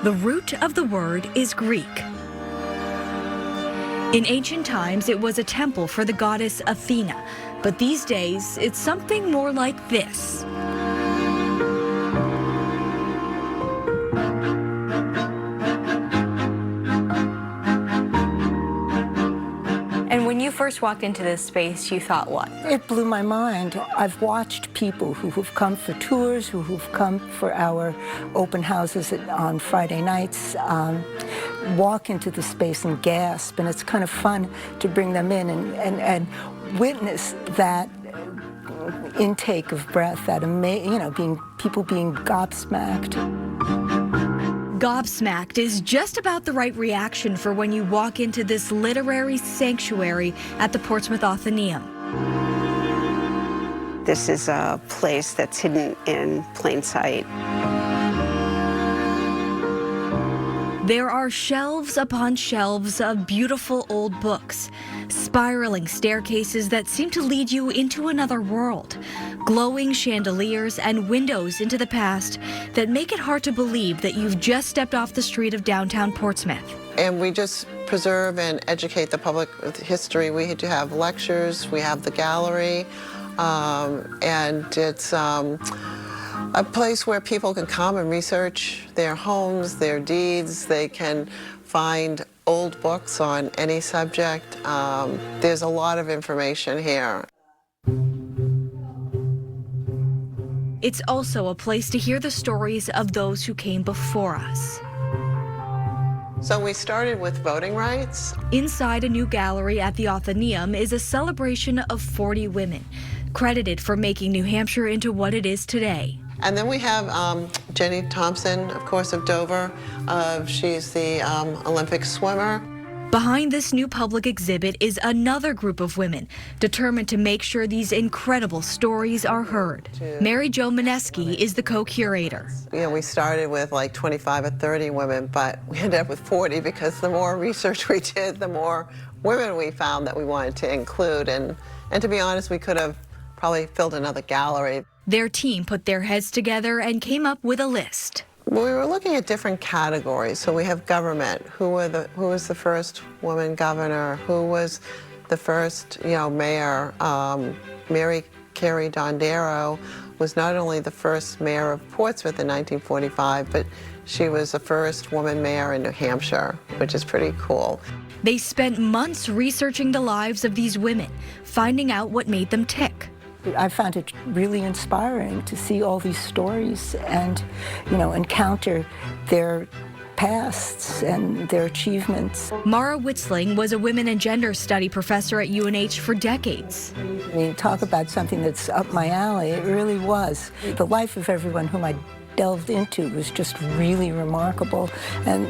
The root of the word is Greek. In ancient times, it was a temple for the goddess Athena, but these days, it's something more like this. And when you first walked into this space, you thought what? It blew my mind. I've watched people who've come for tours, who've come for our open houses on Friday nights, walk into the space and gasp, and it's kind of fun to bring them in and witness that intake of breath, that people being gobsmacked. Gobsmacked is just about the right reaction for when you walk into this literary sanctuary at the Portsmouth Athenaeum. This is a place that's hidden in plain sight. There are shelves upon shelves of beautiful old books, spiraling staircases that seem to lead you into another world, glowing chandeliers and windows into the past that make it hard to believe that you've just stepped off the street of downtown Portsmouth. And we just preserve and educate the public with history. We do have lectures, we have the gallery, and it's a place where people can come and research their homes, their deeds. They can find old books on any subject. There's a lot of information here. It's also a place to hear the stories of those who came before us. So we started with voting rights. Inside a new gallery at the Athenaeum is a celebration of 40 women, credited for making New Hampshire into what it is today. And then we have Jenny Thompson, of course, of Dover. She's the Olympic swimmer. Behind this new public exhibit is another group of women determined to make sure these incredible stories are heard. Mary Jo Mineski is the co-curator. You know, we started with like 25 or 30 women, but we ended up with 40 because the more research we did, the more women we found that we wanted to include. And to be honest, we could have probably filled another gallery. Their team put their heads together and came up with a list. We were looking at different categories. So we have government. Who was the first woman governor? Who was the first, mayor? Mary Carey Dondero was not only the first mayor of Portsmouth in 1945, but she was the first woman mayor in New Hampshire, which is pretty cool. They spent months researching the lives of these women, finding out what made them tick. I found it really inspiring to see all these stories and, encounter their pasts and their achievements. Mara Witzling was a women and gender study professor at UNH for decades. I mean, talk about something that's up my alley. It really was. The life of everyone whom I delved into was just really remarkable. And,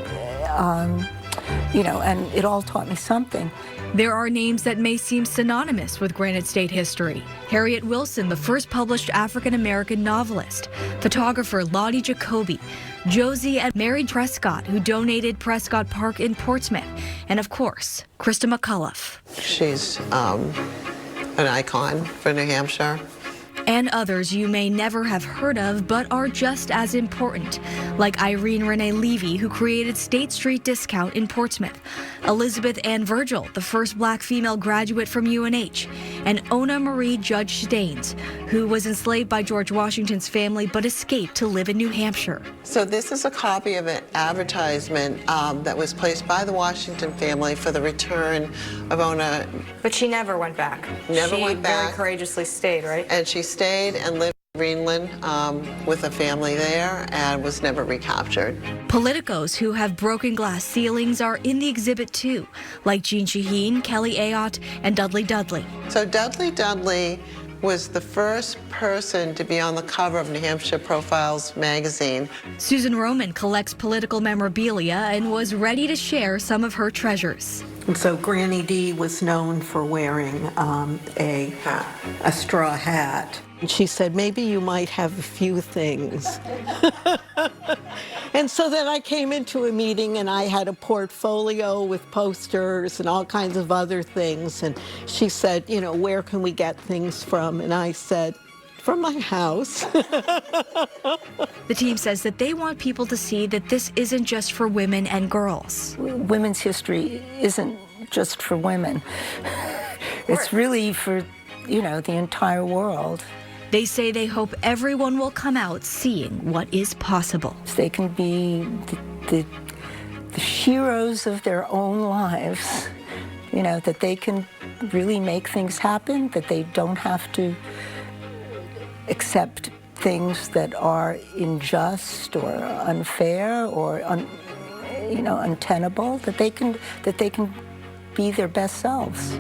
and it all taught me something. There are names that may seem synonymous with Granite State history. Harriet Wilson, the first published African-American novelist. Photographer Lottie Jacoby. Josie and Mary Prescott, who donated Prescott Park in Portsmouth. And of course, Krista McCullough. She's an icon for New Hampshire. And others you may never have heard of, but are just as important, like Irene Renee Levy, who created State Street Discount in Portsmouth, Elizabeth Ann Virgil, the first black female graduate from UNH, and Ona Marie Judge Staines, who was enslaved by George Washington's family but escaped to live in New Hampshire. So this is a copy of an advertisement that was placed by the Washington family for the return of Ona. But she never went back. Never went back. She very courageously stayed, right? And she stayed and lived in Greenland with a family there and was never recaptured. Politicos who have broken glass ceilings are in the exhibit too, like Jean Shaheen, Kelly Ayotte, and Dudley Dudley. So Dudley was the first person to be on the cover of New Hampshire Profiles magazine. Susan Roman collects political memorabilia and was ready to share some of her treasures. And so Granny D was known for wearing a straw hat. And she said, maybe you might have a few things. And so then I came into a meeting and I had a portfolio with posters and all kinds of other things. And she said, where can we get things from? And I said, from my house. The team says that they want people to see that this isn't just for women and girls. Women's history isn't just for women. It's really for, the entire world. They say they hope everyone will come out seeing what is possible. They can be the heroes of their own lives, that they can really make things happen, that they don't have to accept things that are unjust or unfair or untenable, that they can be their best selves.